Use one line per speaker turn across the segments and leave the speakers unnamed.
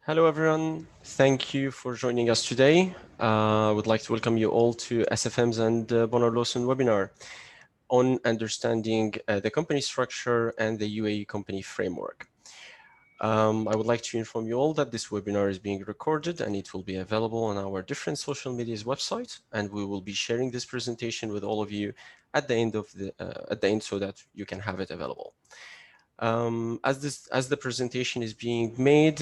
Hello, everyone. Thank you for joining us today. I would like to welcome you all to SFM's and Bonnard Lawson webinar on understanding the company structure and the UAE company framework. I would like to inform you all that this webinar is being recorded and it will be available on our different social media's website, and we will be sharing this presentation with all of you at the end so that you can have it available. As the presentation is being made,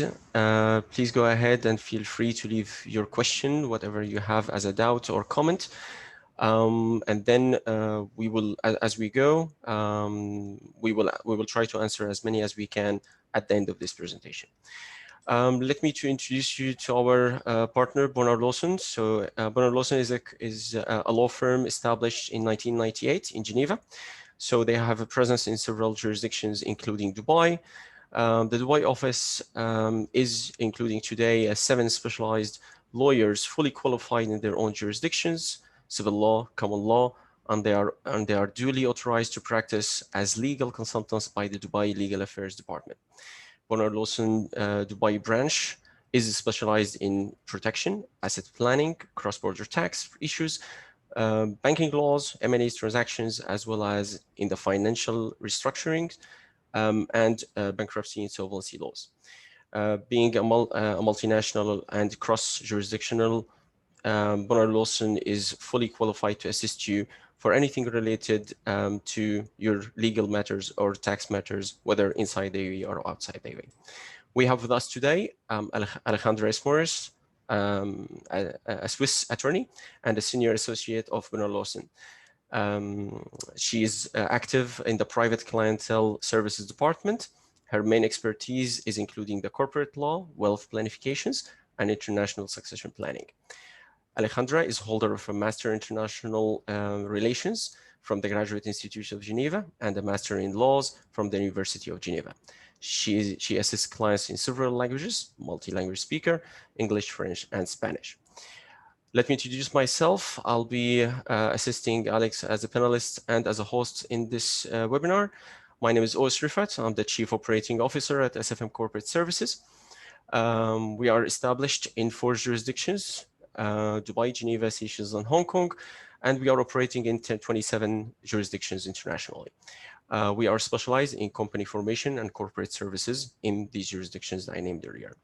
please go ahead and feel free to leave your question, whatever you have as a doubt or comment. And then we will, as we go, we will try to answer as many as we can at the end of this presentation. Let me to introduce you to our partner, Bonnard Lawson. So Bonnard Lawson is a law firm established in 1998 in Geneva. So they have a presence in several jurisdictions, including Dubai. The Dubai office is including today 7 specialized lawyers fully qualified in their own jurisdictions, civil law, common law, and they are duly authorized to practice as legal consultants by the Dubai Legal Affairs Department. Bonnard Lawson Dubai branch is specialized in protection, asset planning, cross-border tax issues, banking laws, M&A transactions, as well as in the financial restructuring and bankruptcy and insolvency laws. Being a multinational and cross-jurisdictional, Bonnard Lawson is fully qualified to assist you for anything related to your legal matters or tax matters, whether inside the UAE or outside the UAE. We have with us today Alejandra Esmoris, a Swiss attorney and a senior associate of Bonnard Lawson. She is active in the private clientele services department. Her main expertise is including the corporate law, wealth planifications, and international succession planning. Alejandra is holder of a Master in International Relations from the Graduate Institute of Geneva and a Master in Laws from the University of Geneva. She assists clients in several languages, multi-language speaker, English, French, and Spanish. Let me introduce myself. I'll be assisting Alex as a panelist and as a host in this webinar. My name is Ois Rifat. I'm the Chief Operating Officer at SFM Corporate Services. We are established in 4 jurisdictions, Dubai, Geneva, Seychelles, and Hong Kong, and we are operating in 27 jurisdictions internationally. We are specialized in company formation and corporate services in these jurisdictions that I named earlier.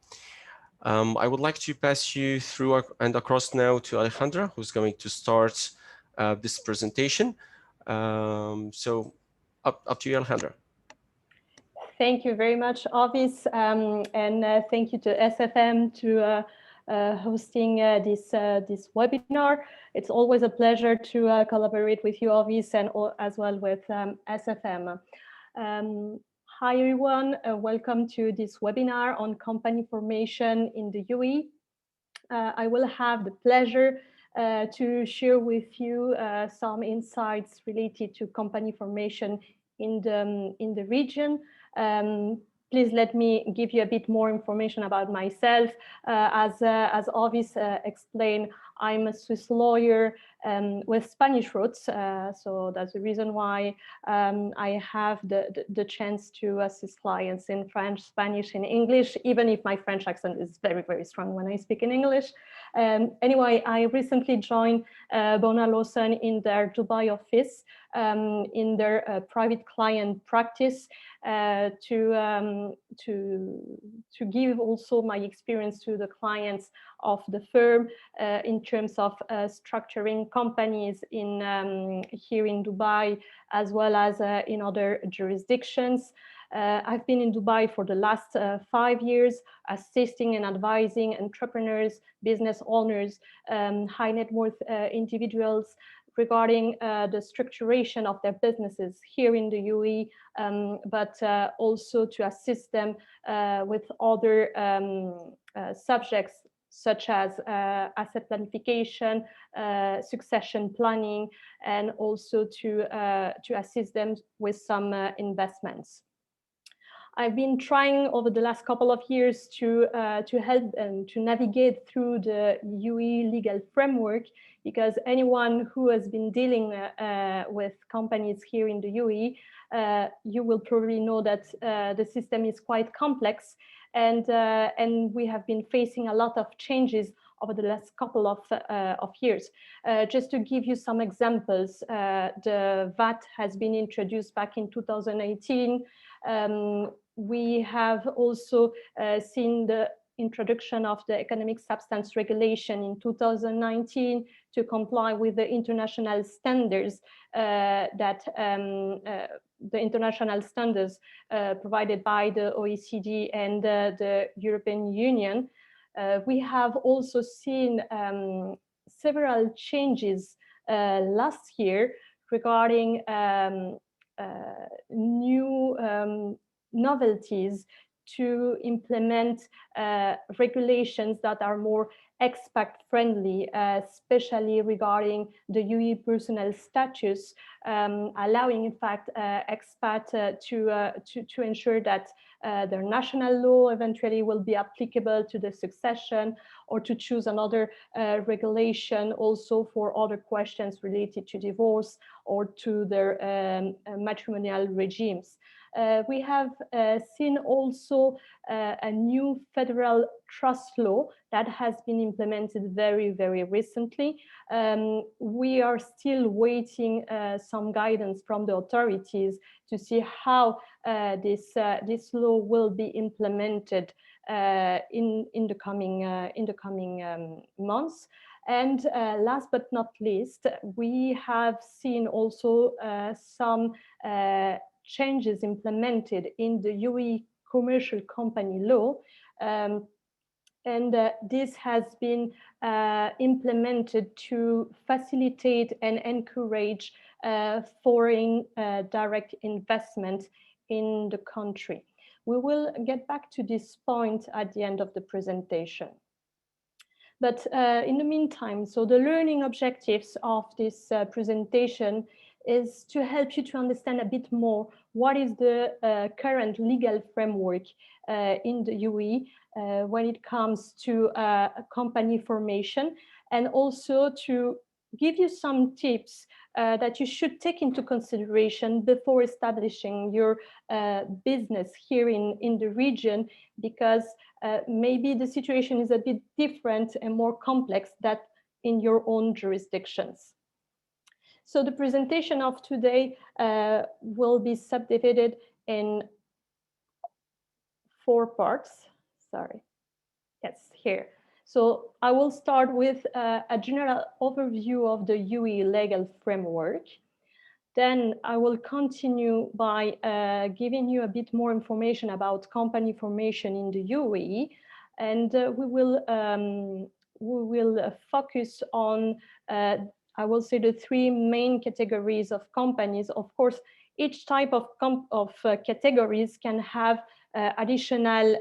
I would like to pass you through and across now to Alejandra, who's going to start this presentation. So up to you, Alejandra.
Thank you very much, Ovis, and thank you to SFM to hosting this webinar. It's always a pleasure to collaborate with you, Ovis, and as well with SFM. Hi, everyone. Welcome to this webinar on company formation in the UAE. I will have the pleasure to share with you some insights related to company formation in the region. Please let me give you a bit more information about myself. As Ovis explained, I'm a Swiss lawyer with Spanish roots, so that's the reason why I have the chance to assist clients in French, Spanish, and English, even if my French accent is very, very strong when I speak in English. Anyway, I recently joined Bonnard Lawson in their Dubai office, in their private client practice, to give also my experience to the clients of the firm in terms of structuring companies in here in Dubai, as well as in other jurisdictions. I've been in Dubai for the last 5 years, assisting and advising entrepreneurs, business owners, high net worth individuals regarding the structuration of their businesses here in the UAE, but also to assist them with other subjects such as asset planification, succession planning, and also to assist them with some investments. I've been trying over the last couple of years to help and to navigate through the UAE legal framework, because anyone who has been dealing with companies here in the UAE you will probably know that the system is quite complex, and we have been facing a lot of changes over the last couple of years. Just to give you some examples, the VAT has been introduced back in 2018. We have also seen the introduction of the economic substance regulation in 2019 to comply with the international standards the international standards provided by the OECD and the European Union. We have also seen several changes last year regarding new novelties to implement regulations that are more expat friendly, especially regarding the UAE personnel status, allowing in fact expat to ensure that their national law eventually will be applicable to the succession, or to choose another regulation also for other questions related to divorce or to their matrimonial regimes. We have seen also a new federal trust law that has been implemented very, very recently. We are still waiting some guidance from the authorities to see how this law will be implemented in the coming months. And last but not least, we have seen also some changes implemented in the UAE commercial company law. This has been implemented to facilitate and encourage foreign direct investment in the country. We will get back to this point at the end of the presentation. But in the meantime, so the learning objectives of this presentation is to help you to understand a bit more what is the current legal framework in the UAE when it comes to company formation, and also to give you some tips that you should take into consideration before establishing your business here in the region, because maybe the situation is a bit different and more complex than in your own jurisdictions. So the presentation of today will be subdivided in 4 parts. Sorry. Yes, here. So I will start with a general overview of the UAE legal framework. Then I will continue by giving you a bit more information about company formation in the UAE, and we will focus on I will say the 3 main categories of companies. Of course, each type of categories can have additional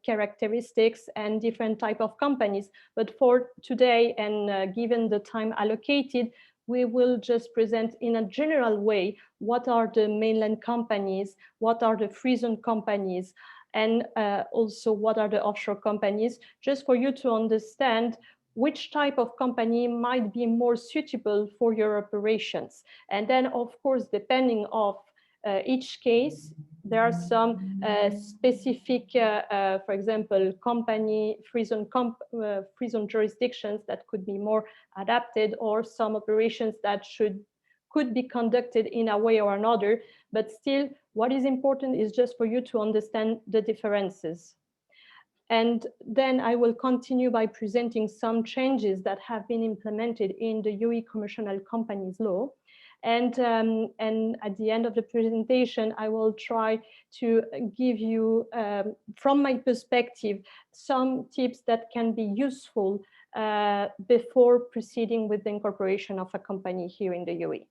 characteristics and different type of companies. But for today, and given the time allocated, we will just present in a general way what are the mainland companies, what are the free zone companies, and also what are the offshore companies, just for you to understand which type of company might be more suitable for your operations. And then, of course, depending on each case, there are some specific, for example, company free zone jurisdictions that could be more adapted, or some operations that could be conducted in a way or another. But still, what is important is just for you to understand the differences. And then I will continue by presenting some changes that have been implemented in the UAE Commercial Companies Law. And at the end of the presentation, I will try to give you, from my perspective, some tips that can be useful before proceeding with the incorporation of a company here in the UAE.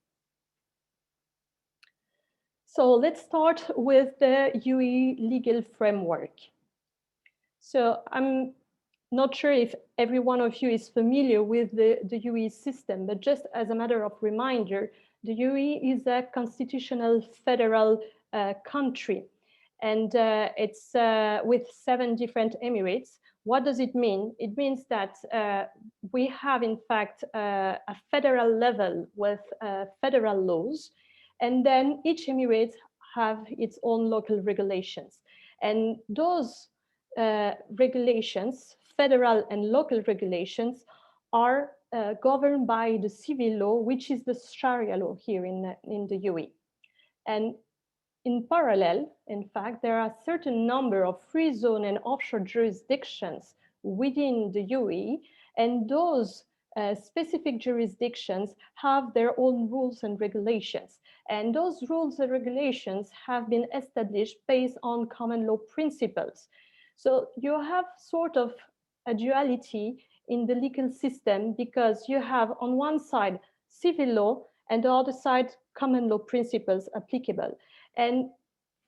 So let's start with the UAE legal framework. So I'm not sure if every one of you is familiar with the UAE system, but just as a matter of reminder, the UAE is a constitutional federal country, and it's with 7 different emirates. What does it mean? It means that we have, in fact, a federal level with federal laws, and then each emirate have its own local regulations. And those regulations, federal and local regulations, are governed by the civil law, which is the Sharia law here in the UAE. And in parallel, in fact, there are a certain number of free zone and offshore jurisdictions within the UAE, and those specific jurisdictions have their own rules and regulations. And those rules and regulations have been established based on common law principles. So you have sort of a duality in the legal system, because you have on one side civil law and the other side common law principles applicable. And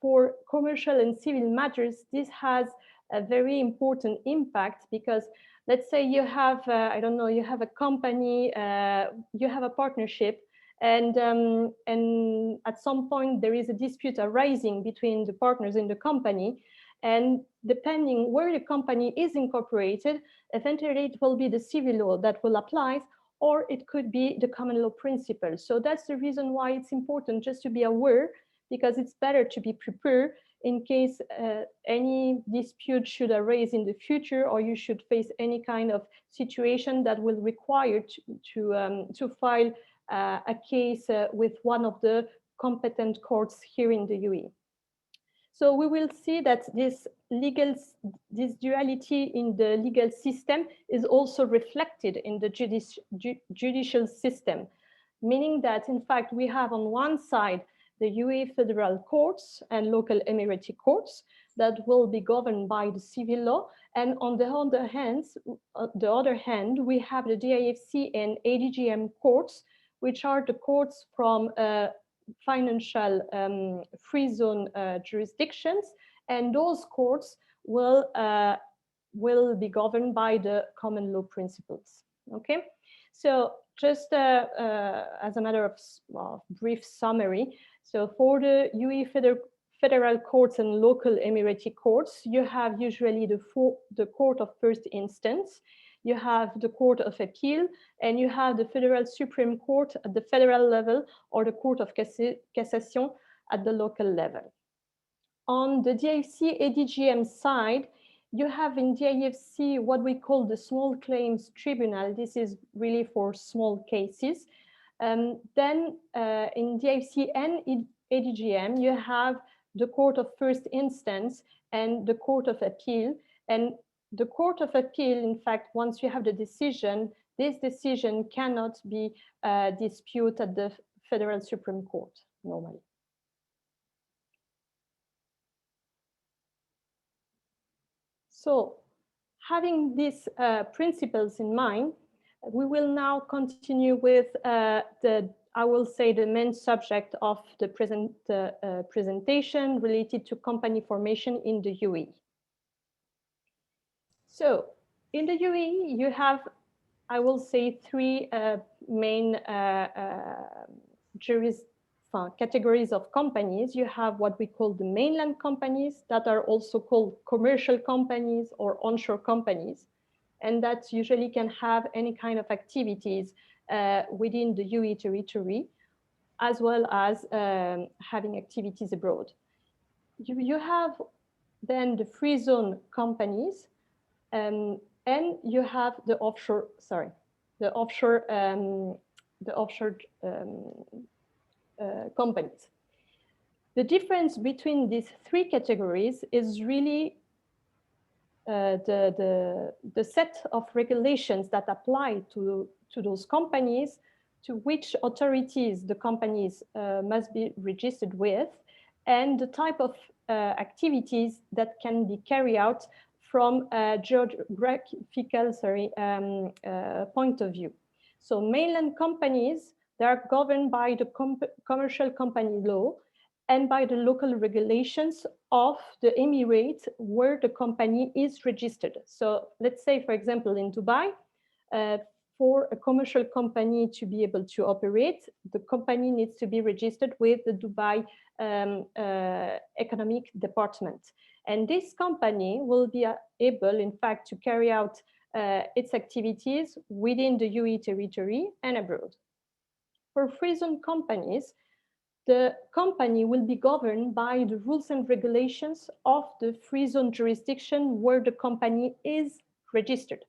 for commercial and civil matters, this has a very important impact, because let's say you have, I don't know, you have a company, you have a partnership, and at some point there is a dispute arising between the partners in the company. And depending where the company is incorporated, eventually it will be the civil law that will apply, or it could be the common law principles. So that's the reason why it's important just to be aware, because it's better to be prepared in case any dispute should arise in the future, or you should face any kind of situation that will require to file a case with one of the competent courts here in the UAE. So we will see that this duality in the legal system is also reflected in the judicial system, meaning that in fact we have on one side the UAE federal courts and local emirati courts that will be governed by the civil law, and on the other hand, we have the DIFC and ADGM courts, which are the courts from financial free zone jurisdictions, and those courts will be governed by the common law principles. Okay, so just as a matter of brief summary, so for the UAE federal courts and local emirati courts, you have usually the court of first instance, you have the Court of Appeal, and you have the Federal Supreme Court at the federal level, or the Court of Cassation at the local level. On the DIFC ADGM side, you have in DIFC what we call the Small Claims Tribunal. This is really for small cases. Then in DIFC and ADGM, you have the Court of First Instance and the Court of Appeal. And the Court of Appeal, in fact, once you have the decision, this decision cannot be disputed at the Federal Supreme Court normally. So having these principles in mind, we will now continue with I will say, the main subject of the presentation related to company formation in the UAE. So in the UAE, you have, I will say, three main categories of companies. You have what we call the mainland companies, that are also called commercial companies or onshore companies, and that usually can have any kind of activities within the UAE territory, as well as having activities abroad. You have then the free zone companies, and you have the offshore companies. The difference between these three categories is really the set of regulations that apply to those companies, to which authorities the companies must be registered with, and the type of activities that can be carried out from a geographical point of view. So mainland companies, they are governed by the commercial company law and by the local regulations of the emirate where the company is registered. So let's say, for example, in Dubai, for a commercial company to be able to operate, the company needs to be registered with the Dubai Economic Department. And this company will be able, in fact, to carry out its activities within the UAE territory and abroad. For free zone companies, the company will be governed by the rules and regulations of the free zone jurisdiction where the company is registered.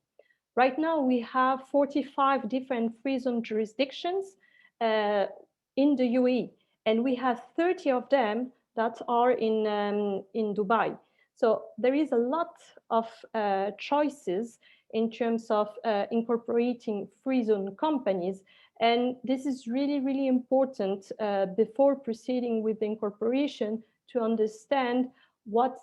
Right now, we have 45 different free zone jurisdictions in the UAE, and we have 30 of them that are in Dubai. So there is a lot of choices in terms of incorporating free zone companies. And this is really, really important before proceeding with the incorporation to understand what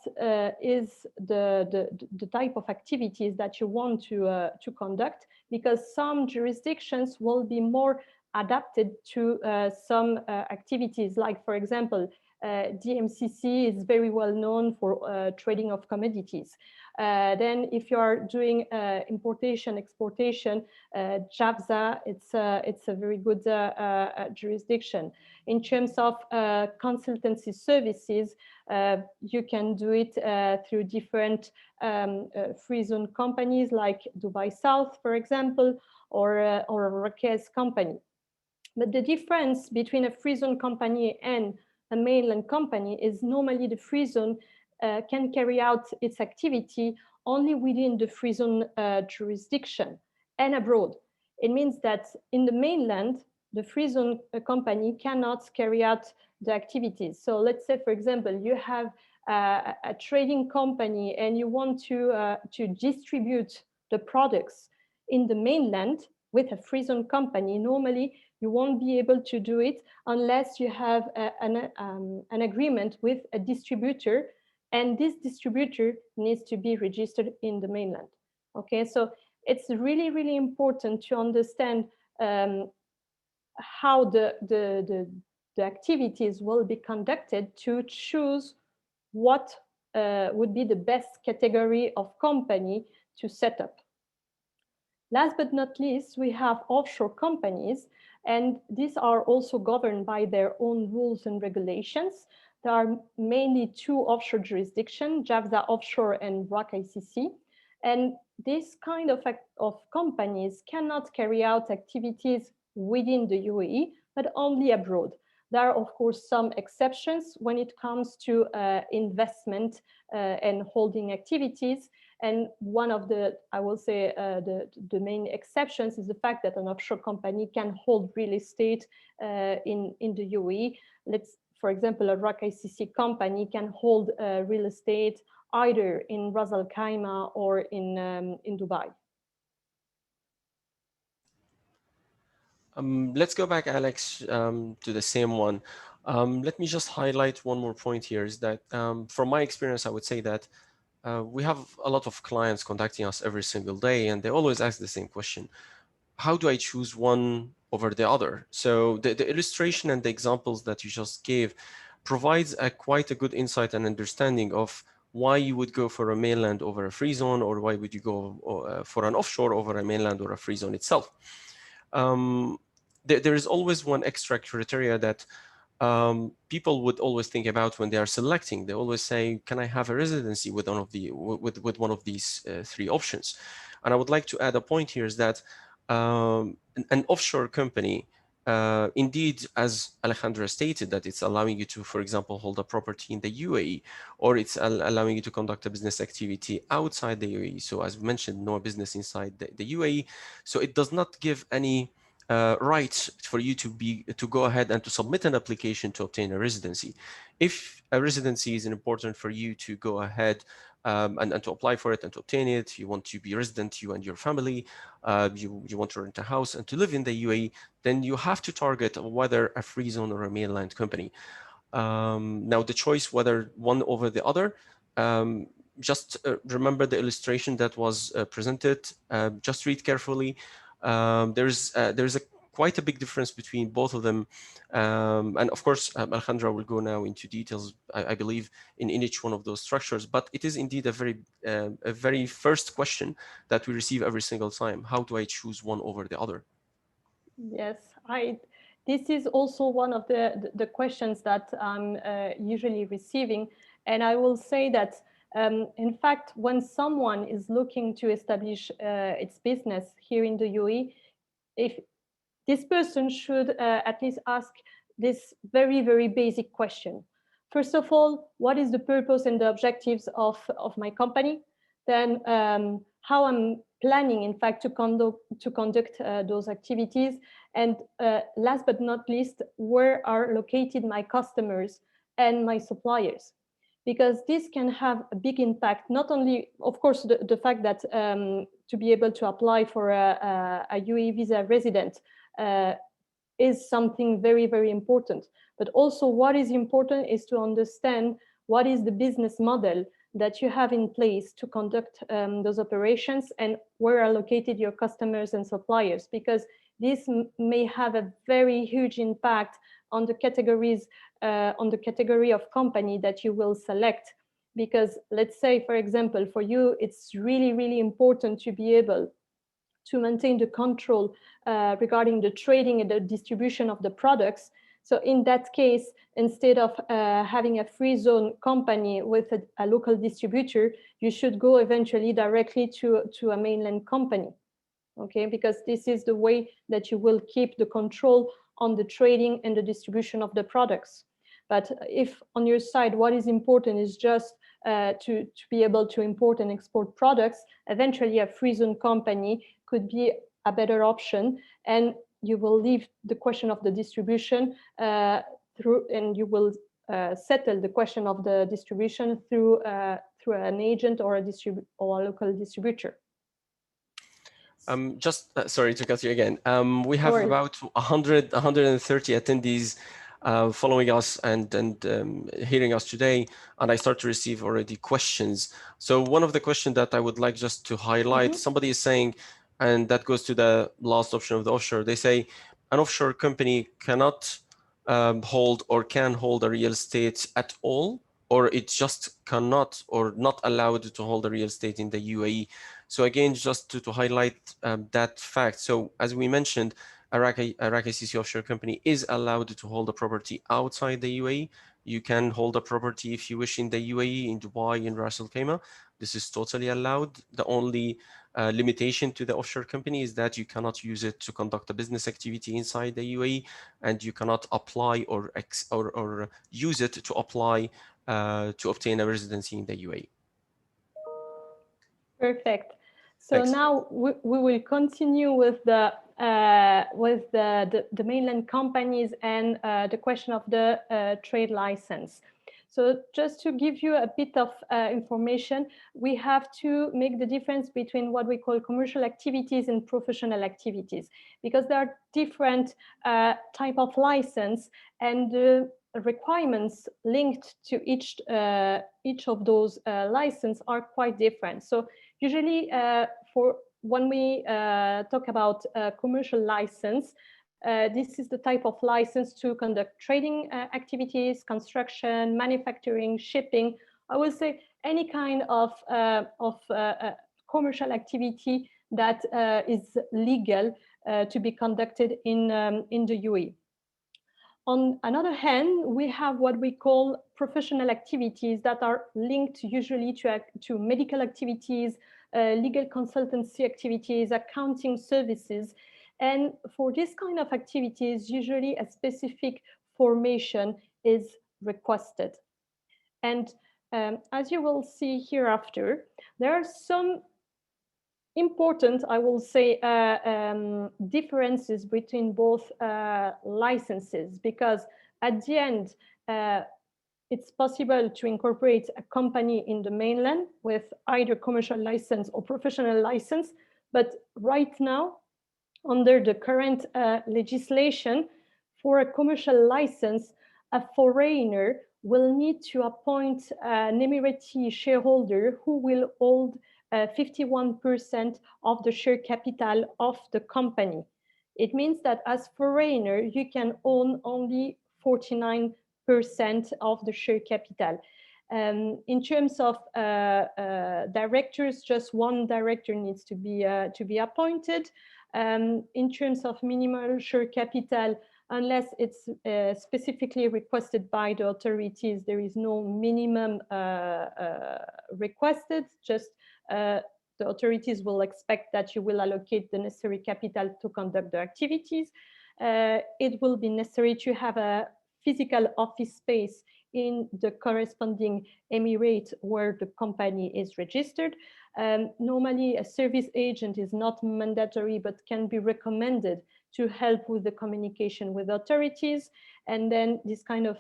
is the type of activities that you want to conduct, because some jurisdictions will be more adapted to some activities. Like, for example, DMCC is very well known for trading of commodities. Then if you are doing importation, exportation, JAVZA, it's a very good jurisdiction. In terms of consultancy services, you can do it through different free zone companies like Dubai South, for example, or a Rakez company. But the difference between a free zone company and a mainland company is normally the free zone can carry out its activity only within the free zone jurisdiction and abroad. It means that in the mainland, the free zone company cannot carry out the activities. So let's say, for example, you have a trading company and you want to distribute the products in the mainland with a free zone company. Normally, you won't be able to do it unless you have an agreement with a distributor, and this distributor needs to be registered in the mainland. Okay, so it's really, really important to understand how the activities will be conducted to choose what would be the best category of company to set up. Last but not least, we have offshore companies, and these are also governed by their own rules and regulations. There are mainly two offshore jurisdictions, JAVZA Offshore and RAK ICC. And this kind of companies cannot carry out activities within the UAE, but only abroad. There are, of course, some exceptions when it comes to investment and holding activities. And one of the, I will say, the main exceptions is the fact that an offshore company can hold real estate in the UAE. For example, a RAK ICC company can hold real estate either in Ras Al Khaimah or in Dubai.
Let's go back, Alex, to the same one. Let me just highlight one more point here is that from my experience, I would say that we have a lot of clients contacting us every single day, and they always ask the same question. How do I choose one over the other? So the illustration and the examples that you just gave provides quite a good insight and understanding of why you would go for a mainland over a free zone, or why would you go for an offshore over a mainland or a free zone itself. There is always one extra criteria that people would always think about when they are selecting. They always say, can I have a residency with one of these three options? And I would like to add a point here is that an offshore company, indeed, as Alejandra stated, that it's allowing you to, for example, hold a property in the UAE, or it's allowing you to conduct a business activity outside the UAE. So as mentioned, no business inside the UAE. So it does not give any rights for you to go ahead and to submit an application to obtain a residency. If a residency is important for you to go ahead and to apply for it and to obtain it, you want to be resident, you and your family, you want to rent a house and to live in the UAE, then you have to target whether a free zone or a mainland company. Now the choice whether one over the other, just remember the illustration that was presented, just read carefully. There's quite a big difference between both of them. And of course, Alejandra will go now into details, I believe, in each one of those structures. But it is indeed a very first question that we receive every single time. How do I choose one over the other?
Yes, this is also one of the questions that I'm usually receiving. And I will say that, in fact, when someone is looking to establish its business here in the UAE, if this person should at least ask this very, very basic question. First of all, what is the purpose and the objectives of my company? Then how I'm planning, in fact, to conduct those activities. And last but not least, where are located my customers and my suppliers? Because this can have a big impact, not only, of course, the fact that to be able to apply for a UAE visa resident is something very, very important. But also what is important is to understand what is the business model that you have in place to conduct those operations, and where are located your customers and suppliers, because this may have a very huge impact on the categories, on the category of company that you will select. Because let's say, for example, for you, it's really, really important to be able to maintain the control regarding the trading and the distribution of the products. So in that case, instead of having a free zone company with a local distributor, you should go eventually directly to a mainland company, okay? Because this is the way that you will keep the control on the trading and the distribution of the products. But if on your side, what is important is just to be able to import and export products, eventually a free zone company could be a better option, and you will leave the question of the distribution through, and you will settle the question of the distribution through an agent or a local distributor.
Just sorry to cut you again. We have
Sorry.
about 130 attendees following us and hearing us today, and I start to receive already questions. So one of the questions that I would like just to highlight, somebody is saying, and that goes to the last option of the offshore, they say an offshore company cannot hold or can hold a real estate at all, or it just cannot or not allowed to hold a real estate in the UAE. So again, just to highlight that fact. So as we mentioned, Iraq ICC Offshore Company is allowed to hold a property outside the UAE. You can hold a property if you wish in the UAE, in Dubai, in Ras Al Khaimah. This is totally allowed. The only limitation to the offshore company is that you cannot use it to conduct a business activity inside the UAE, and you cannot apply or use it to apply to obtain a residency in the UAE.
Perfect. So
Thanks.
now we will continue with the mainland companies and the question of the trade license. So just to give you a bit of information, we have to make the difference between what we call commercial activities and professional activities, because there are different type of license, and the requirements linked to each of those license are quite different. So usually for when we talk about commercial license, this is the type of license to conduct trading activities, construction, manufacturing, shipping. I would say any kind of commercial activity that is legal to be conducted in the UAE. On another hand, we have what we call professional activities that are linked usually to medical activities, legal consultancy activities, accounting services. And for this kind of activities, usually a specific formation is requested. And as you will see hereafter, there are some important, I will say, differences between both licenses, because at the end, it's possible to incorporate a company in the mainland with either commercial license or professional license. But right now, under the current legislation, for a commercial license, a foreigner will need to appoint an Emirati shareholder who will hold 51% of the share capital of the company. It means that as foreigner, you can own only 49% of the share capital. In terms of directors, just one director needs to be appointed. In terms of minimal share capital, unless it's specifically requested by the authorities, there is no minimum requested. Just the authorities will expect that you will allocate the necessary capital to conduct the activities. it will be necessary to have a physical office space in the corresponding emirate where the company is registered. Normally, a service agent is not mandatory, but can be recommended to help with the communication with authorities. And then this kind of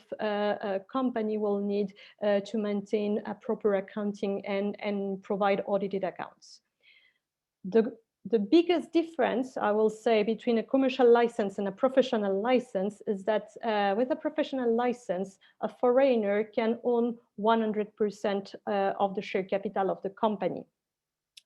company will need to maintain a proper accounting and provide audited accounts. The biggest difference, I will say, between a commercial license and a professional license is that with a professional license, a foreigner can own 100% of the share capital of the company.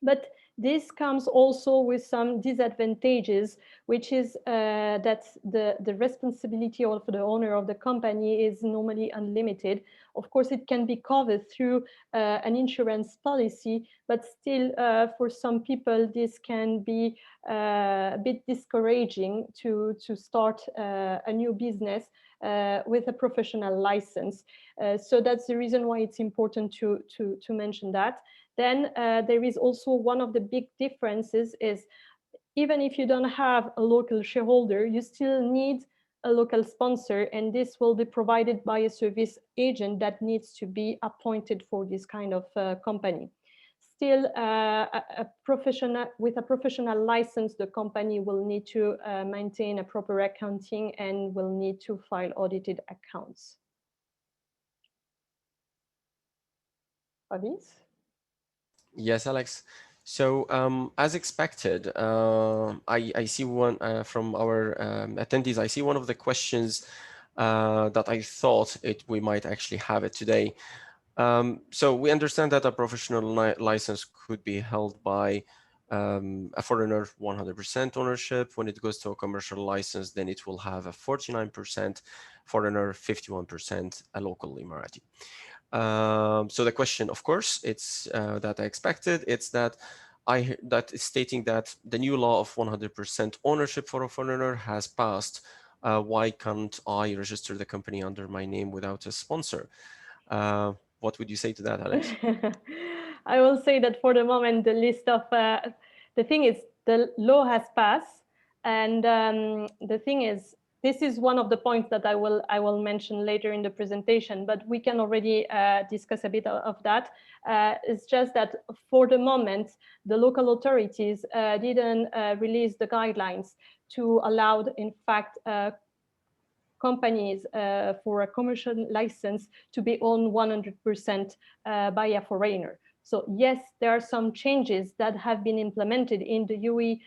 But this comes also with some disadvantages, which is that the responsibility of the owner of the company is normally unlimited. Of course, it can be covered through an insurance policy, but still for some people, this can be a bit discouraging to start a new business with a professional license. So that's the reason why it's important to mention that. Then there is also one of the big differences is even if you don't have a local shareholder, you still need a local sponsor, and this will be provided by a service agent that needs to be appointed for this kind of company. Still, with a professional license, the company will need to maintain a proper accounting and will need to file audited accounts. Fabrice?
Yes, Alex. So, as expected, I see one from our attendees. I see one of the questions that I thought we might actually have it today. So we understand that a professional license could be held by a foreigner 100% ownership. When it goes to a commercial license, then it will have a 49% foreigner, 51% a local Emirati. So the question, of course, it's that I expected. It's that that is stating that the new law of 100% ownership for a foreigner has passed. Why can't I register the company under my name without a sponsor? What would you say to that, Alex?
I will say that for the moment, the list of the thing is the law has passed, and the thing is this is one of the points that I will mention later in the presentation. But we can already discuss a bit of that. It's just that for the moment, the local authorities didn't release the guidelines to allow, in fact, companies for a commercial license to be owned 100% by a foreigner. So yes, there are some changes that have been implemented in the UAE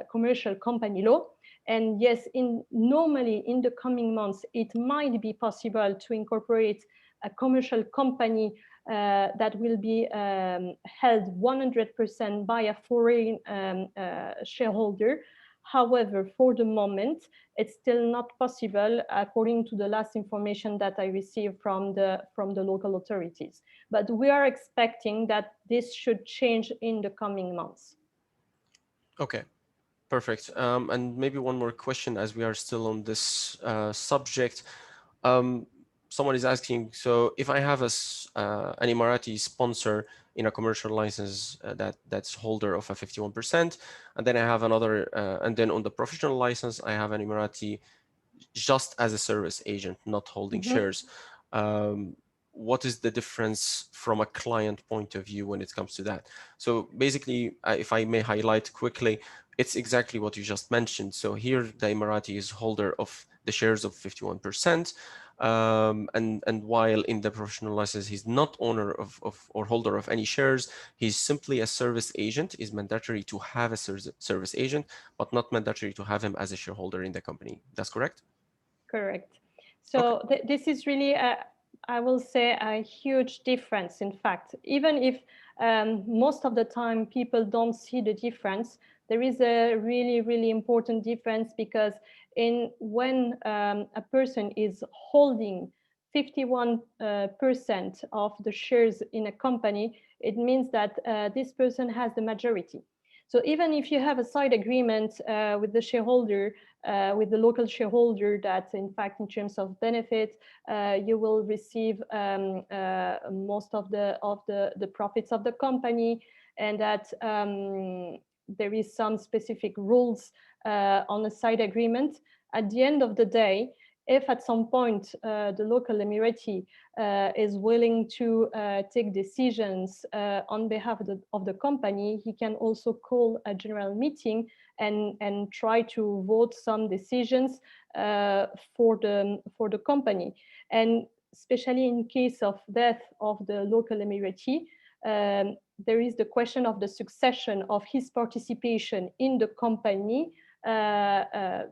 commercial company law. And yes, normally in the coming months, it might be possible to incorporate a commercial company that will be held 100% by a foreign shareholder. However, for the moment, it's still not possible according to the last information that I received from the local authorities. But we are expecting that this should change in the coming months.
Okay, perfect. And maybe one more question as we are still on this subject. Someone is asking, so if I have an Emirati sponsor in a commercial license that's holder of a 51%, and then I have another, and then on the professional license, I have an Emirati just as a service agent, not holding shares. What is the difference from a client point of view when it comes to that? So basically, if I may highlight quickly, it's exactly what you just mentioned. So here, the Emirati is holder of the shares of 51%. And while in the professional license, he's not owner of or holder of any shares, he's simply a service agent. Is mandatory to have a service agent, but not mandatory to have him as a shareholder in the company. That's correct?
Correct. So
okay.
This is really, I will say, a huge difference. In fact, even if most of the time people don't see the difference, there is a really, really important difference, because when a person is holding 51% of the shares in a company, it means that this person has the majority. So even if you have a side agreement with the shareholder, with the local shareholder, that in fact, in terms of benefit, you will receive most of the profits of the company, and that there is some specific rules on a side agreement, at the end of the day, if at some point the local Emirati is willing to take decisions on behalf of the company, he can also call a general meeting and try to vote some decisions for the company. And especially in case of death of the local Emirati, there is the question of the succession of his participation in the company to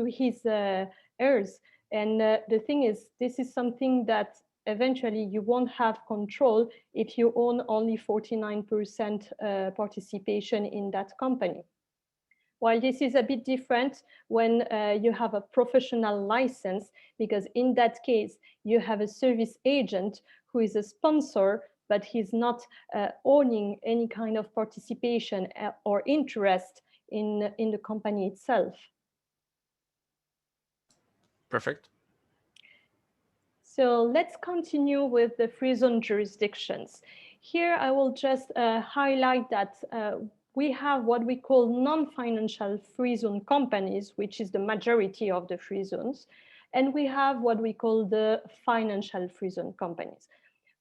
his heirs. And the thing is, this is something that eventually you won't have control if you own only 49% participation in that company. While this is a bit different when you have a professional license, because in that case, you have a service agent who is a sponsor, but he's not owning any kind of participation or interest in the company itself.
Perfect.
So let's continue with the free zone jurisdictions. Here, I will just highlight that we have what we call non-financial free zone companies, which is the majority of the free zones. And we have what we call the financial free zone companies.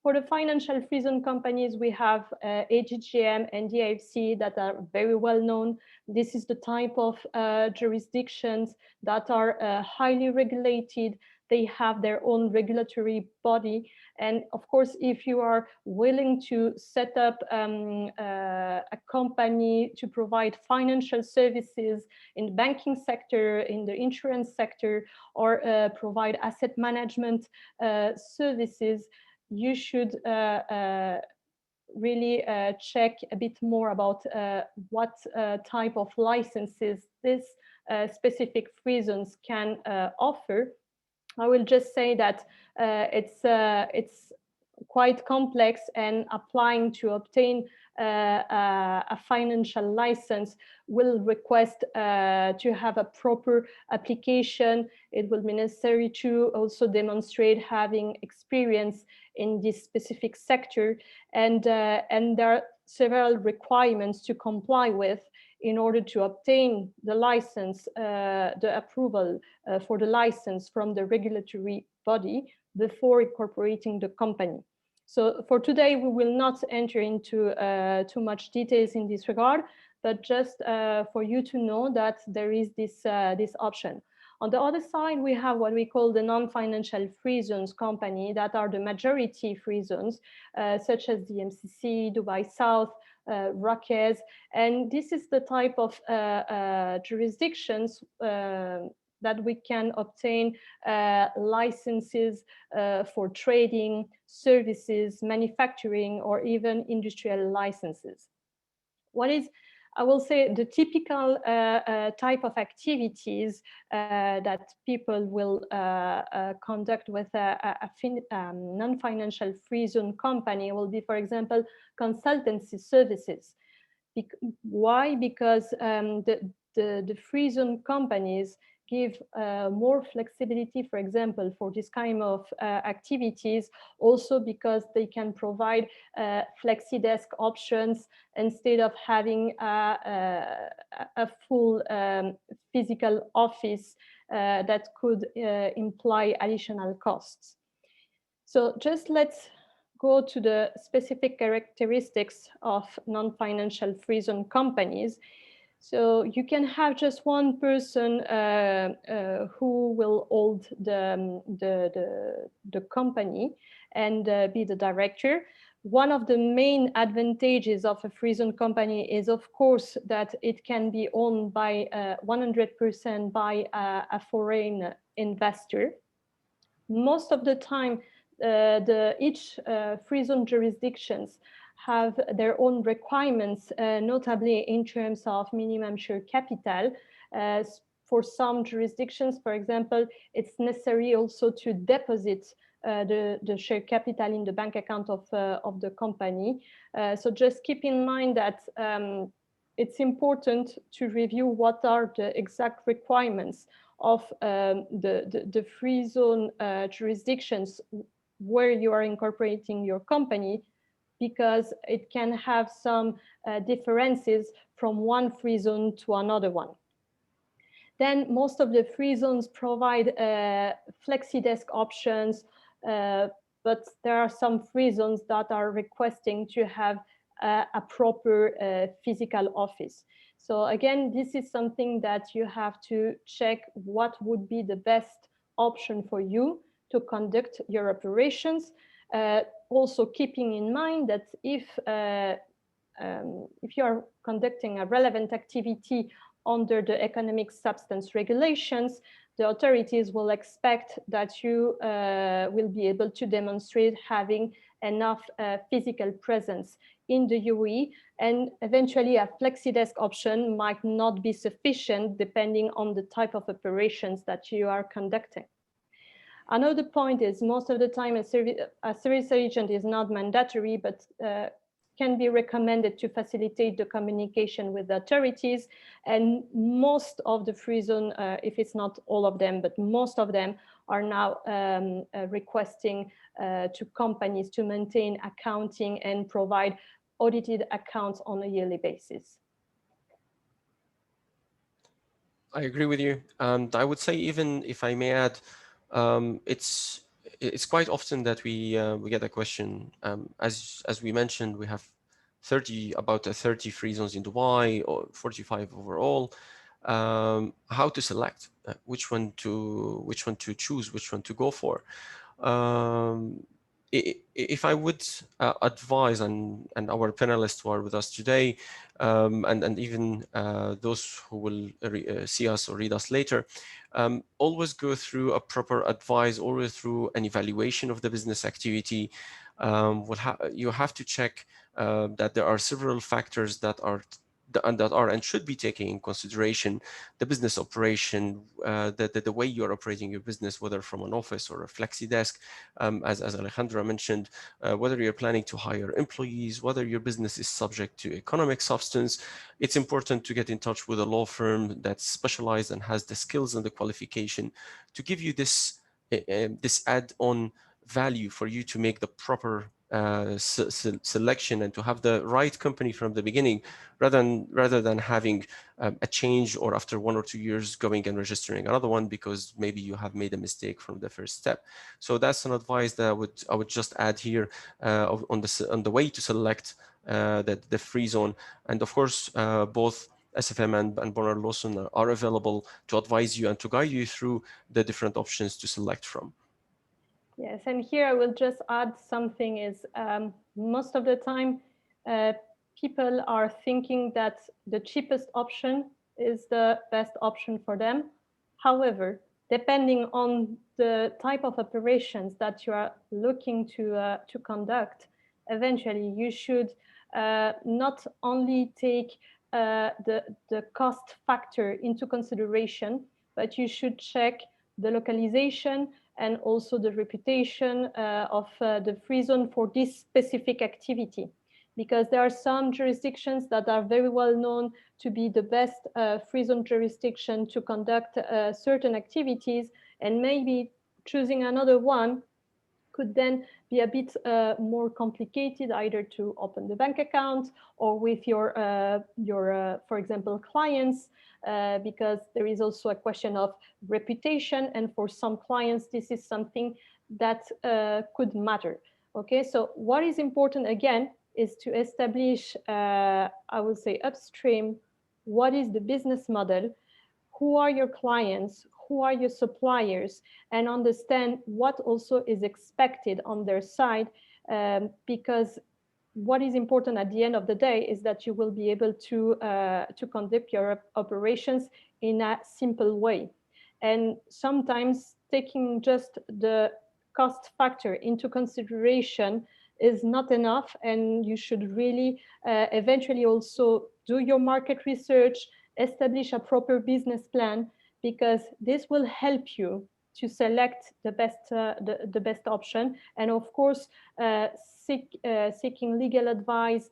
For the financial free zone companies, we have AGGM and DIFC that are very well known. This is the type of jurisdictions that are highly regulated. They have their own regulatory body. And of course, if you are willing to set up a company to provide financial services in the banking sector, in the insurance sector, or provide asset management services, you should really check a bit more about what type of licenses this specific free zones can offer. I will just say that it's quite complex, and applying to obtain a financial license will request to have a proper application. It will be necessary to also demonstrate having experience in this specific sector, and there are several requirements to comply with in order to obtain the license, the approval for the license from the regulatory body before incorporating the company. So for today, we will not enter into too much details in this regard, but just for you to know that there is this option. On the other side, we have what we call the non-financial free zones company that are the majority free zones, such as the MCC, Dubai South, Raquez. And this is the type of jurisdictions that we can obtain licenses for trading, services, manufacturing, or even industrial licenses. What is, I will say, the typical type of activities that people will conduct with a non-financial free zone company will be, for example, consultancy services. Why? Because the free zone companies give more flexibility, for example, for this kind of activities, also because they can provide flexi-desk options instead of having a full physical office that could imply additional costs. So just let's go to the specific characteristics of non-financial free zone companies. So you can have just one person who will hold the company and be the director. One of the main advantages of a free zone company is, of course, that it can be owned by 100% by a foreign investor. Most of the time, each free zone jurisdictions have their own requirements, notably in terms of minimum share capital. For some jurisdictions, for example, it's necessary also to deposit the share capital in the bank account of the company. So just keep in mind that it's important to review what are the exact requirements of the free zone jurisdictions where you are incorporating your company, because it can have some differences from one free zone to another one. Then most of the free zones provide flexi-desk options, but there are some free zones that are requesting to have a proper physical office. So again, this is something that you have to check what would be the best option for you to conduct your operations. Also keeping in mind that if you are conducting a relevant activity under the economic substance regulations, the authorities will expect that you will be able to demonstrate having enough physical presence in the UAE, and eventually a flexi-desk option might not be sufficient depending on the type of operations that you are conducting. Another point is most of the time a service agent is not mandatory, but can be recommended to facilitate the communication with the authorities. And most of the free zone, if it's not all of them, but most of them are now requesting to companies to maintain accounting and provide audited accounts on a yearly basis.
I agree with you. And I would say, even if I may add, it's quite often that we get a question. As we mentioned, we have about 30 free zones in Dubai, or 45 overall. How to select which one to choose, which one to go for. If I would advise, and our panelists who are with us today, and even those who will see us or read us later, always go through a proper advice, always through an evaluation of the business activity. You have to check that there are several factors that are and should be taken in consideration: the business operation, the way you're operating your business, whether from an office or a flexi desk, as Alejandra mentioned, whether you're planning to hire employees, whether your business is subject to economic substance. It's important to get in touch with a law firm that's specialized and has the skills and the qualification to give you this add-on value for you to make the proper selection and to have the right company from the beginning, rather than having a change, or after 1 or 2 years going and registering another one because maybe you have made a mistake from the first step. So that's an advice that I would just add here on the way to select the free zone. And of course, both SFM and Bonnard Lawson are available to advise you and to guide you through the different options to select from.
Yes, and here I will just add something is most of the time people are thinking that the cheapest option is the best option for them. However, depending on the type of operations that you are looking to conduct, eventually you should not only take the cost factor into consideration, but you should check the localization and also the reputation of the free zone for this specific activity. Because there are some jurisdictions that are very well known to be the best free zone jurisdiction to conduct certain activities, and maybe choosing another one could then be a bit more complicated, either to open the bank account or with your for example, clients, because there is also a question of reputation. And for some clients, this is something that could matter. Okay, so what is important again is to establish, I would say upstream, what is the business model, who are your clients, who are your suppliers, and understand what also is expected on their side, because what is important at the end of the day is that you will be able to conduct your operations in a simple way. And sometimes taking just the cost factor into consideration is not enough, and you should really eventually also do your market research, establish a proper business plan, because this will help you to select the best option. And of course, seeking legal advice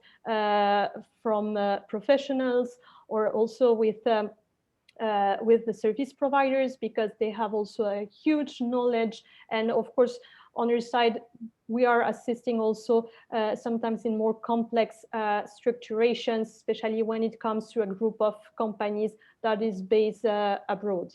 from professionals, or also with the service providers, because they have also a huge knowledge. And of course, on your side, we are assisting also sometimes in more complex structurations, especially when it comes to a group of companies that is based abroad.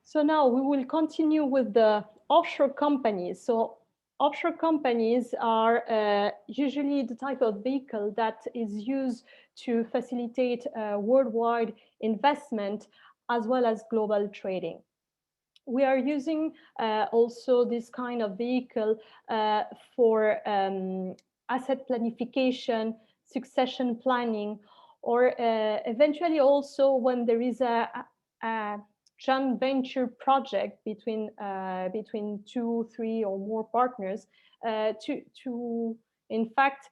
So now we will continue with the offshore companies. So offshore companies are usually the type of vehicle that is used to facilitate worldwide investment as well as global trading. We are using also this kind of vehicle for asset planification, succession planning, or eventually also when there is a joint venture project between 2, 3, or more partners to in fact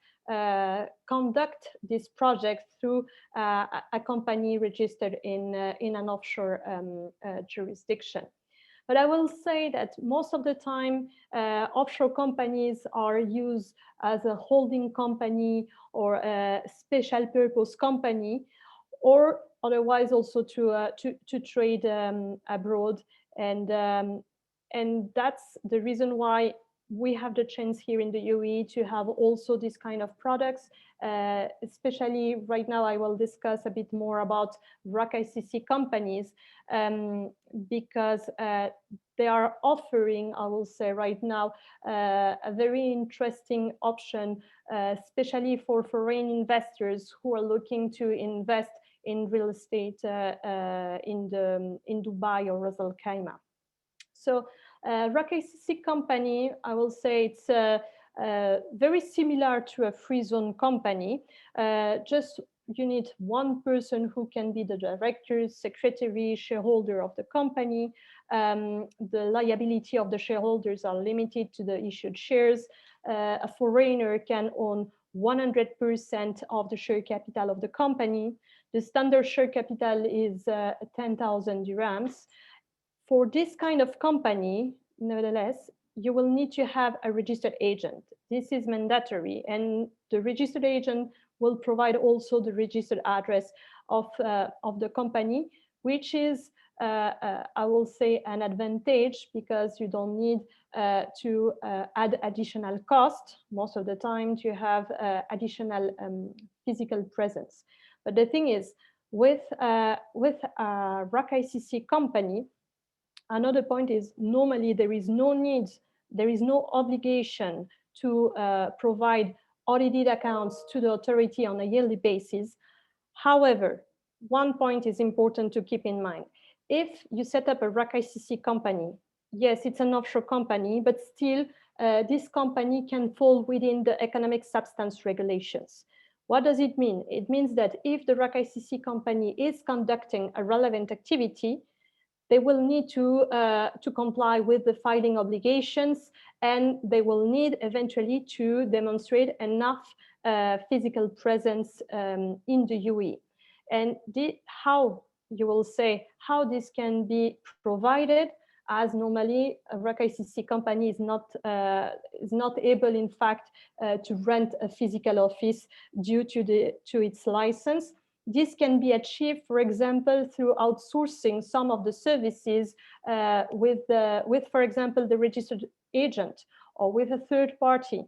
conduct this project through a company registered in an offshore jurisdiction. But I will say that most of the time, offshore companies are used as a holding company or a special purpose company, or otherwise also to trade abroad. And that's the reason why we have the chance here in the UAE to have also this kind of products. Especially right now, I will discuss a bit more about RAK ICC companies because they are offering, I will say right now, a very interesting option, especially for foreign investors who are looking to invest in real estate in Dubai or Ras Al Khaimah. So RAK ICC company, I will say it's very similar to a free zone company. Just you need one person who can be the director, secretary, shareholder of the company. The liability of the shareholders are limited to the issued shares. A foreigner can own 100% of the share capital of the company. The standard share capital is 10,000 dirhams. For this kind of company, nevertheless, you will need to have a registered agent. This is mandatory, and the registered agent will provide also the registered address of the company, which is, I will say, an advantage because you don't need to add additional cost most of the time to have additional physical presence. But the thing is, with a RAK ICC company, another point is normally there is no need, there is no obligation to provide audited accounts to the authority on a yearly basis. However, one point is important to keep in mind. If you set up a RAK ICC company, yes, it's an offshore company, but still this company can fall within the economic substance regulations. What does it mean? It means that if the RAK ICC company is conducting a relevant activity, they will need to comply with the filing obligations, and they will need eventually to demonstrate enough physical presence in the UAE. And how you will say how this can be provided, as normally a RAK ICC company is not able, in fact, to rent a physical office due to its license. This can be achieved, for example, through outsourcing some of the services with, for example, the registered agent or with a third party.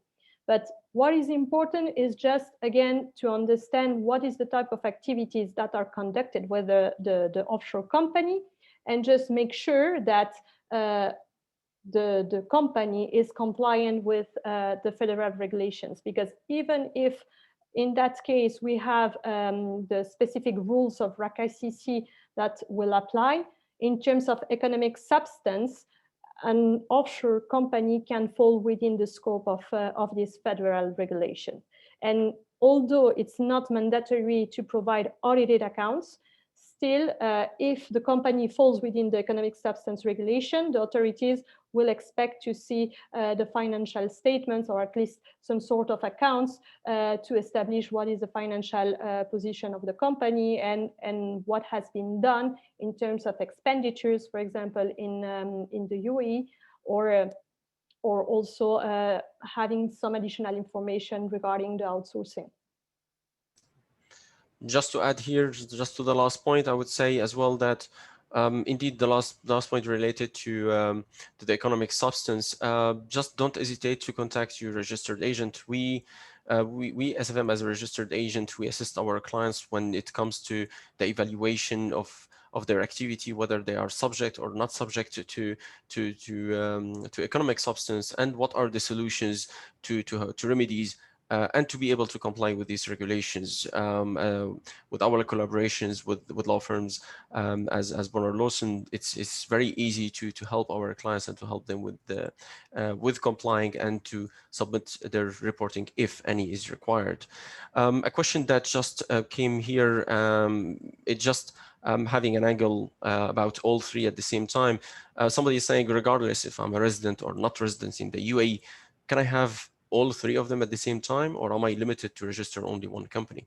But what is important is just, again, to understand what is the type of activities that are conducted with the offshore company, and just make sure that the company is compliant with the federal regulations. Because even if in that case, we have the specific rules of RAK ICC that will apply. In terms of economic substance, an offshore company can fall within the scope of this federal regulation. And although it's not mandatory to provide audited accounts, still, if the company falls within the economic substance regulation, the authorities will expect to see the financial statements, or at least some sort of accounts to establish what is the financial position of the company and what has been done in terms of expenditures, for example, in the UAE, or also having some additional information regarding the outsourcing.
Just to add here, just to the last point, I would say as well that Indeed, the last point related to the economic substance. Just don't hesitate to contact your registered agent. We SFM as a registered agent, we assist our clients when it comes to the evaluation of their activity, whether they are subject or not subject to economic substance, and what are the solutions to remedies. And to be able to comply with these regulations, with our collaborations with law firms, as Bonnard Lawson, it's very easy to help our clients and to help them with complying and to submit their reporting if any is required. A question that just came here, it just having an angle about all three at the same time. Somebody is saying, regardless if I'm a resident or not resident in the UAE, can I have all three of them at the same time, or am I limited to register only one company?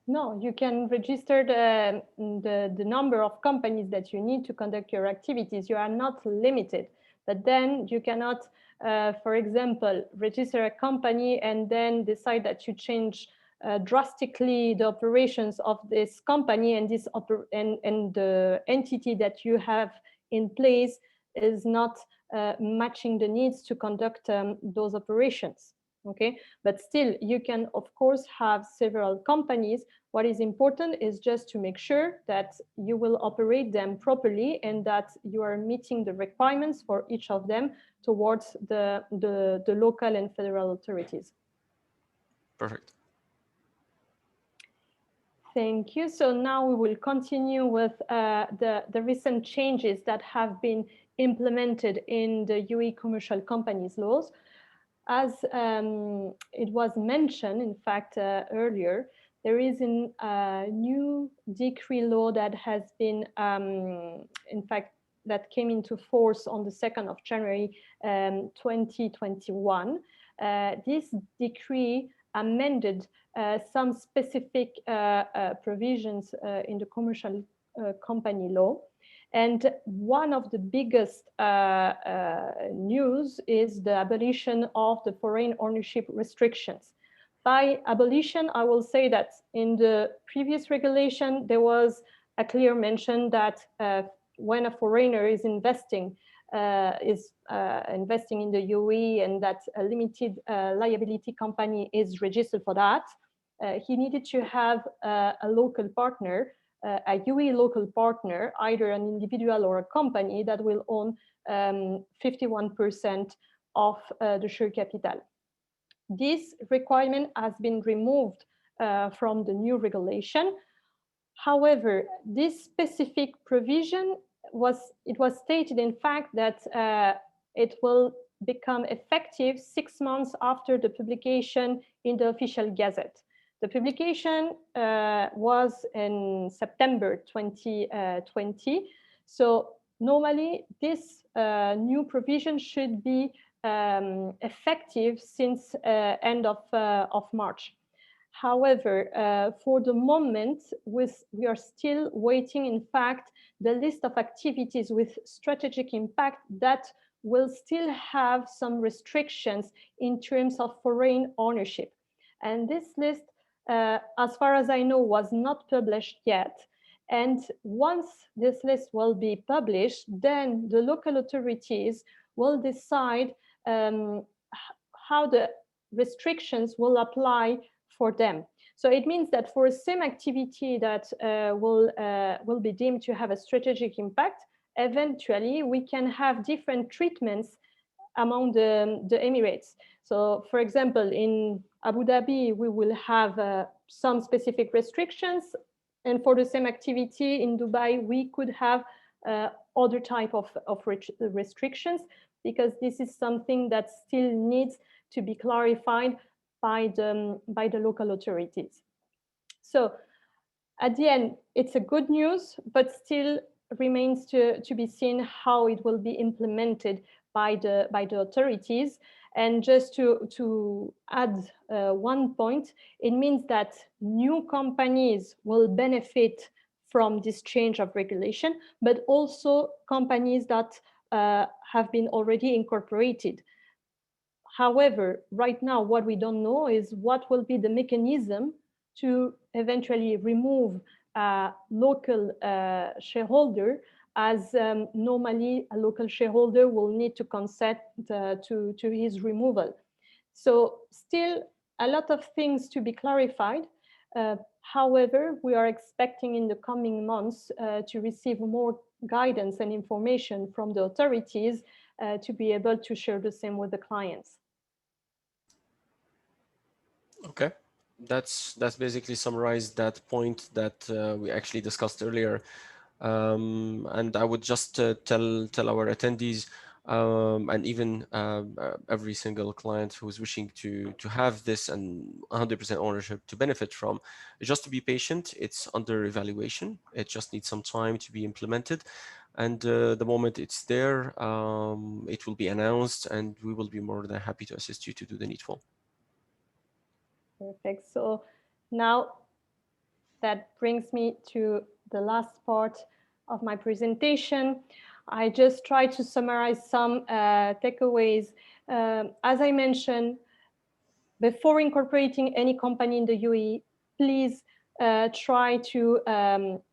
No, you can register the number of companies that you need to conduct your activities. You are not limited, but then you cannot, for example, register a company and then decide that you change drastically the operations of this company, and and the entity that you have in place is not matching the needs to conduct those operations. Okay, but still you can of course have several companies. What is important is just to make sure that you will operate them properly and that you are meeting the requirements for each of them towards the local and federal authorities.
Perfect.
Thank you. So now we will continue with the recent changes that have been implemented in the UAE commercial companies laws. As it was mentioned, in fact, earlier, there is a new decree law that has been, in fact, that came into force on the 2nd of January 2021. This decree amended some specific provisions in the commercial company law. And one of the biggest news is the abolition of the foreign ownership restrictions. By abolition, I will say that in the previous regulation, there was a clear mention that when a foreigner is investing in the UAE and that a limited liability company is registered for that, he needed to have a local partner, a UAE local partner, either an individual or a company that will own 51% of the share capital. This requirement has been removed from the new regulation. However, this specific provision was stated in fact that it will become effective 6 months after the publication in the official gazette. The publication was in September 2020. So normally this new provision should be effective since end of March. However, for the moment, we are still waiting, in fact, the list of activities with strategic impact that will still have some restrictions in terms of foreign ownership. And this list, as far as I know, was not published yet. And once this list will be published, then the local authorities will decide how the restrictions will apply for them. So it means that for a same activity that will be deemed to have a strategic impact, eventually we can have different treatments among the Emirates. So for example, in Abu Dhabi, we will have some specific restrictions. And for the same activity in Dubai, we could have other type of restrictions, because this is something that still needs to be clarified by the local authorities. So at the end, it's a good news, but still remains to be seen how it will be implemented by the authorities. And just to add one point, it means that new companies will benefit from this change of regulation, but also companies that have been already incorporated. However, right now, what we don't know is what will be the mechanism to eventually remove a local shareholder as normally a local shareholder will need to consent to his removal. So still a lot of things to be clarified. However, we are expecting in the coming months to receive more guidance and information from the authorities to be able to share the same with the clients.
Okay, that's basically summarized that point that we actually discussed earlier. And I would just tell our attendees and even every single client who is wishing to have this and 100% ownership to benefit from, just to be patient. It's under evaluation. It just needs some time to be implemented. And the moment it's there, it will be announced, and we will be more than happy to assist you to do the needful.
Perfect. So now that brings me to the last part of my presentation. I just try to summarize some takeaways. As I mentioned, before incorporating any company in the UAE, please try to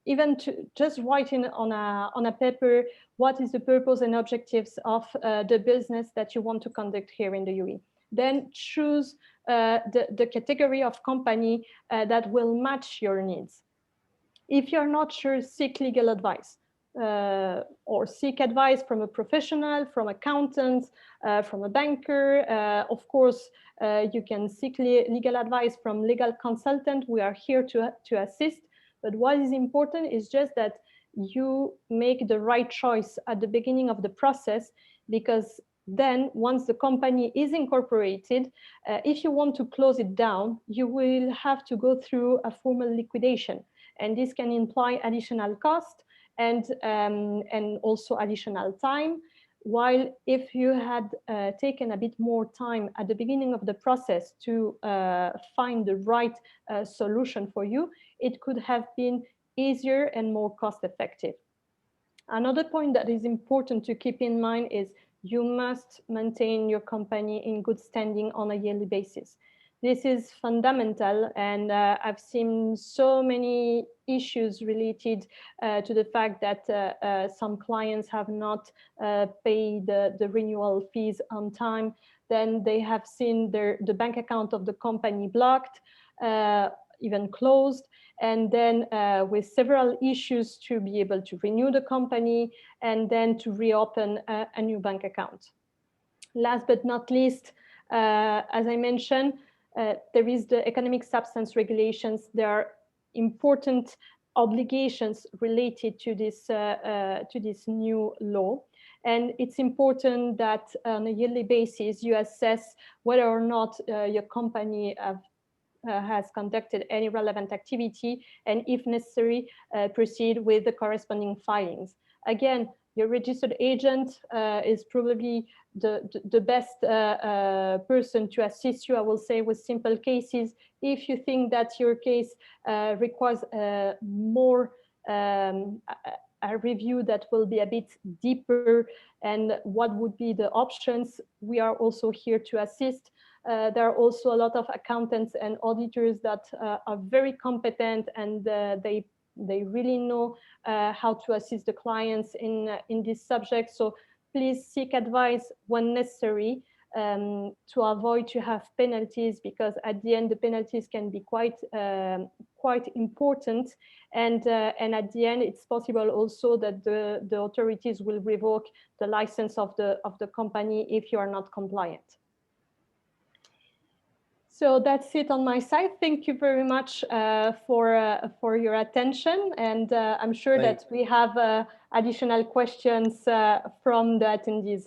even to just write in on a paper what is the purpose and objectives of the business that you want to conduct here in the UAE. Then choose the category of company that will match your needs. If you're not sure, seek legal advice or seek advice from a professional, from accountants, from a banker. Of course, you can seek legal advice from legal consultant. We are here to assist. But what is important is just that you make the right choice at the beginning of the process, because then once the company is incorporated, if you want to close it down, you will have to go through a formal liquidation. And this can imply additional cost and also additional time. While if you had taken a bit more time at the beginning of the process to find the right solution for you, it could have been easier and more cost effective. Another point that is important to keep in mind is you must maintain your company in good standing on a yearly basis. This is fundamental, and I've seen so many issues related to the fact that some clients have not paid the renewal fees on time. Then they have seen the bank account of the company blocked, even closed, and then with several issues to be able to renew the company and then to reopen a new bank account. Last but not least, as I mentioned, there is the economic substance regulations. There are important obligations related to this new law. And it's important that on a yearly basis, you assess whether or not your company has conducted any relevant activity, and if necessary, proceed with the corresponding filings. Again, your registered agent is probably the best person to assist you, I will say, with simple cases. If you think that your case requires more a review that will be a bit deeper, and what would be the options, we are also here to assist. There are also a lot of accountants and auditors that are very competent, and they really know how to assist the clients in this subject. So please seek advice when necessary to avoid to have penalties, because at the end the penalties can be quite important, and at the end it's possible also that the authorities will revoke the license of the company if you are not compliant. So that's it on my side. Thank you very much for your attention, and I'm sure that we have additional questions from the attendees.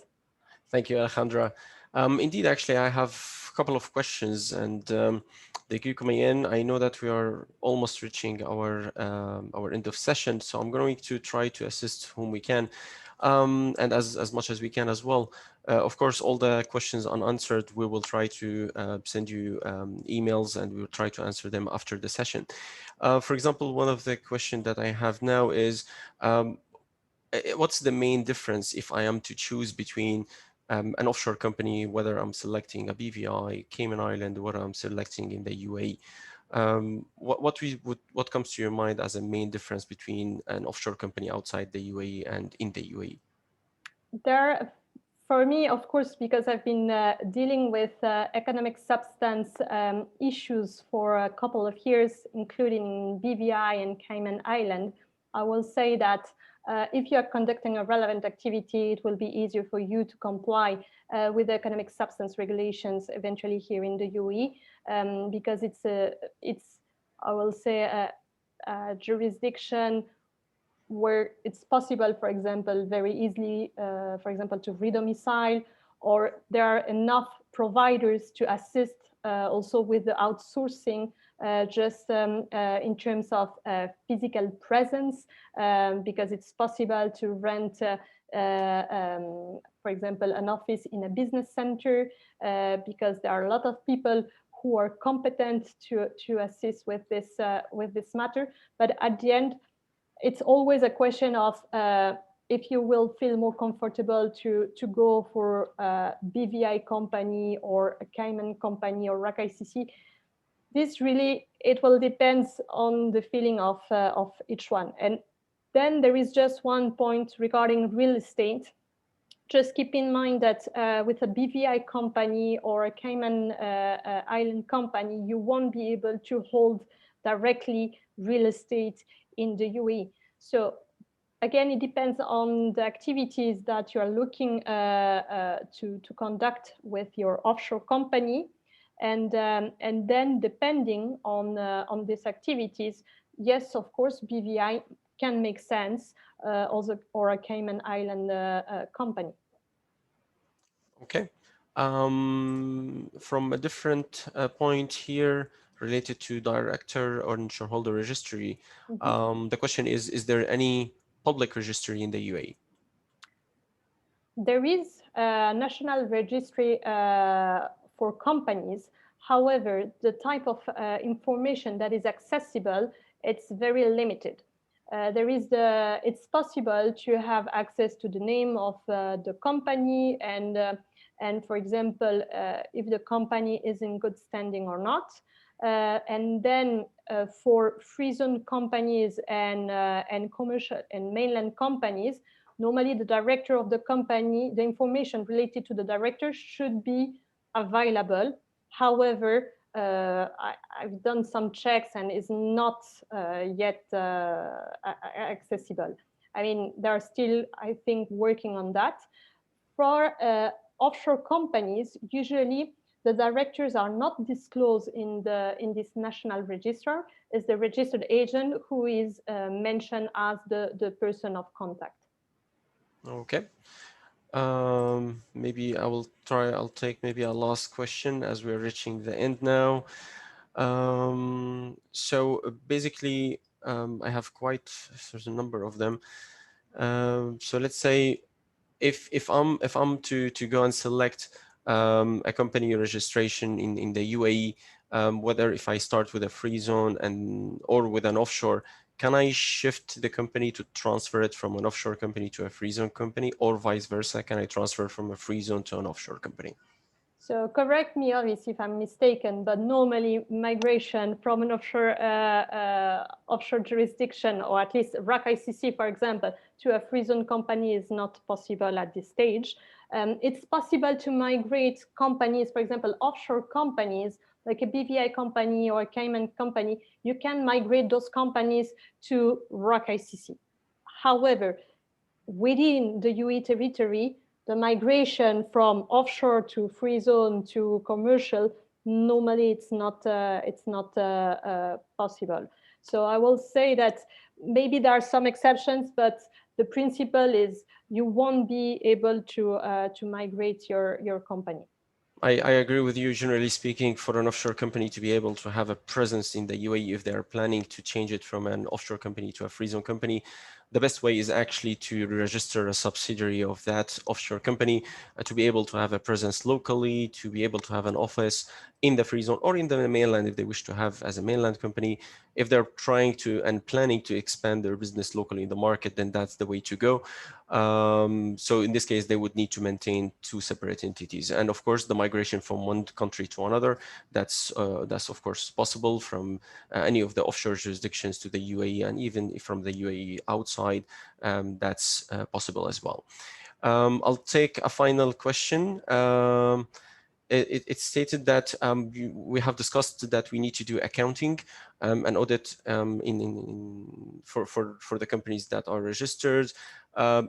Thank you, Alejandra. Indeed, actually, I have a couple of questions, and they keep coming in. I know that we are almost reaching our end of session, so I'm going to try to assist whom we can, and as much as we can as well. Of course, all the questions unanswered, we will try to send you emails, and we will try to answer them after the session. For example, one of the questions that I have now is, what's the main difference if I am to choose between an offshore company, whether I'm selecting a BVI, Cayman Island, whether I'm selecting in the UAE? what comes to your mind as a main difference between an offshore company outside the UAE and in the UAE?
There, for me, of course, because I've been dealing with economic substance issues for a couple of years, including BVI and Cayman Island, I will say that if you are conducting a relevant activity, it will be easier for you to comply with the economic substance regulations eventually here in the UAE, because it's, I will say, a jurisdiction where it's possible, for example, very easily, for example, to redomicile, or there are enough providers to assist also with the outsourcing, just in terms of physical presence, because it's possible to rent, for example, an office in a business center, because there are a lot of people who are competent to assist with this matter. But at the end, it's always a question of if you will feel more comfortable to go for a BVI company or a Cayman company or RAC ICC. This really, it will depend on the feeling of each one. And then there is just one point regarding real estate. Just keep in mind that with a BVI company or a Cayman Island company, you won't be able to hold directly real estate in the UAE. So again, it depends on the activities that you are looking to conduct with your offshore company. And then depending on these activities, yes, of course, BVI can make sense, also, or a Cayman Island company.
Okay. From a different point here related to director or shareholder registry, the question is there any public registry in the UAE?
There is a national registry for companies. However, the type of information that is accessible, it's very limited. It's possible to have access to the name of the company and for example, if the company is in good standing or not. And then for free zone companies and commercial and mainland companies, normally the director of the company, the information related to the director should be available. However, I've done some checks and is not yet accessible. I mean, they are still, I think, working on that. For offshore companies, usually the directors are not disclosed in this national register. It's the registered agent who is mentioned as the person of contact.
Okay. Maybe I'll take maybe a last question as we're reaching the end now. So basically, I have quite a certain number of them. So let's say if I'm to go and select a company registration in the UAE, whether if I start with a free zone or with an offshore, can I shift the company to transfer it from an offshore company to a free zone company, or vice versa? Can I transfer from a free zone to an offshore company?
So correct me, obviously, if I'm mistaken, but normally migration from an offshore jurisdiction, or at least RAC ICC, for example, to a free zone company is not possible at this stage. It's possible to migrate companies, for example, offshore companies, like a BVI company or a Cayman company. You can migrate those companies to RAC ICC. However, within the UAE territory, the migration from offshore to free zone to commercial, normally it's not possible. So I will say that maybe there are some exceptions, but the principle is you won't be able to migrate your company.
I agree with you. Generally speaking, for an offshore company to be able to have a presence in the UAE, if they are planning to change it from an offshore company to a free zone company, the best way is actually to register a subsidiary of that offshore company, to be able to have a presence locally, to be able to have an office in the free zone or in the mainland if they wish to have as a mainland company. If they're trying to and planning to expand their business locally in the market, then that's the way to go. So in this case, they would need to maintain two separate entities. And of course, the migration from one country to another, that's of course possible from any of the offshore jurisdictions to the UAE, and even from the UAE outside, that's possible as well. I'll take a final question. It's stated that we have discussed that we need to do accounting and audit for the companies that are registered.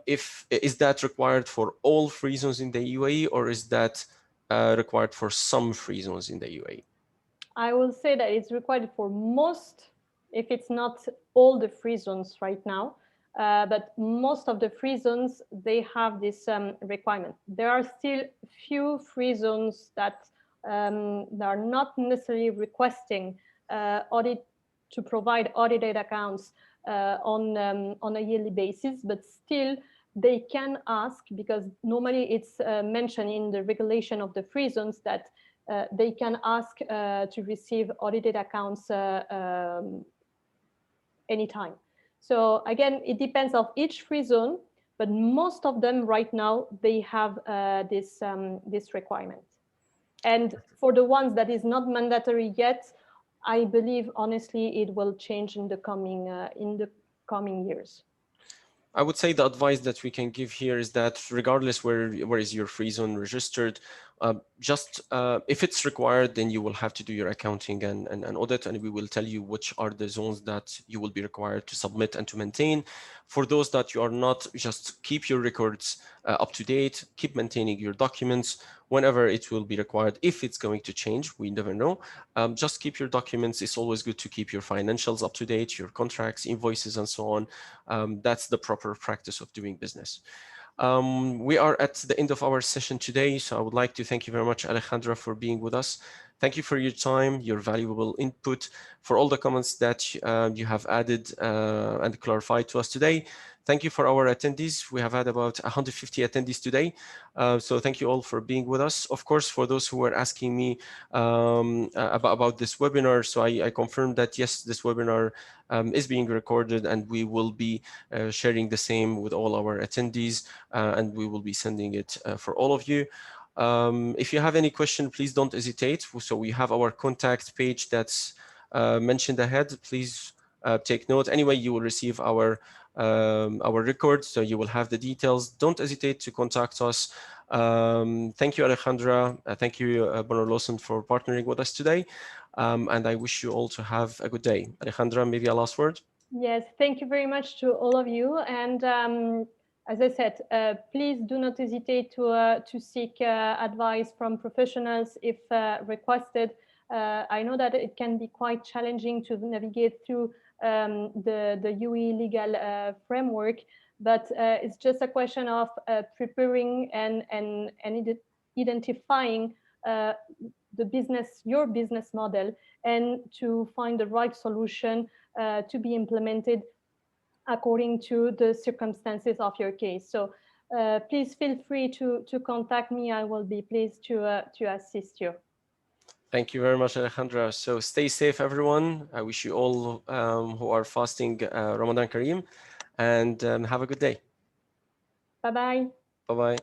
If is that required for all free zones in the UAE, or is that required for some free zones in the UAE?
I will say that it's required for most, if it's not all the free zones right now, but most of the free zones, they have this requirement. There are still few free zones that are not necessarily requesting audit to provide audited accounts on a yearly basis, but still they can ask, because normally it's mentioned in the regulation of the free zones that they can ask to receive audited accounts anytime. So again, it depends on each free zone, but most of them right now, they have this requirement. And for the ones that is not mandatory yet, I believe honestly it will change in the coming years.
I would say the advice that we can give here is that regardless where is your free zone registered, just if it's required, then you will have to do your accounting and audit, and we will tell you which are the zones that you will be required to submit and to maintain. For those that you are not, just keep your records up to date, keep maintaining your documents whenever it will be required. If it's going to change, we never know. Just keep your documents. It's always good to keep your financials up to date, your contracts, invoices, and so on. That's the proper practice of doing business. We are at the end of our session today, so I would like to thank you very much, Alejandra, for being with us. Thank you for your time, your valuable input, for all the comments that you have added and clarified to us today. Thank you for our attendees. We have had about 150 attendees today. So thank you all for being with us. Of course, for those who were asking me about this webinar, so I confirmed that yes, this webinar is being recorded, and we will be sharing the same with all our attendees, and we will be sending it for all of you. If you have any question, please don't hesitate. So we have our contact page that's mentioned ahead. Please take note. Anyway, you will receive our record, so you will have the details. Don't hesitate to contact us. Thank you, Alejandra. Thank you, Bonnard Lawson, for partnering with us today. And I wish you all to have a good day. Alejandra, maybe a last word?
Yes, thank you very much to all of you. And as I said, please do not hesitate to seek advice from professionals if requested. I know that it can be quite challenging to navigate through the UE legal framework, but it's just a question of preparing and identifying your business model, and to find the right solution to be implemented according to the circumstances of your case. So please feel free to contact me. I will be pleased to assist you.
Thank you very much, Alejandra. So stay safe, everyone. I wish you all who are fasting Ramadan Kareem, and have a good day.
Bye-bye.
Bye-bye.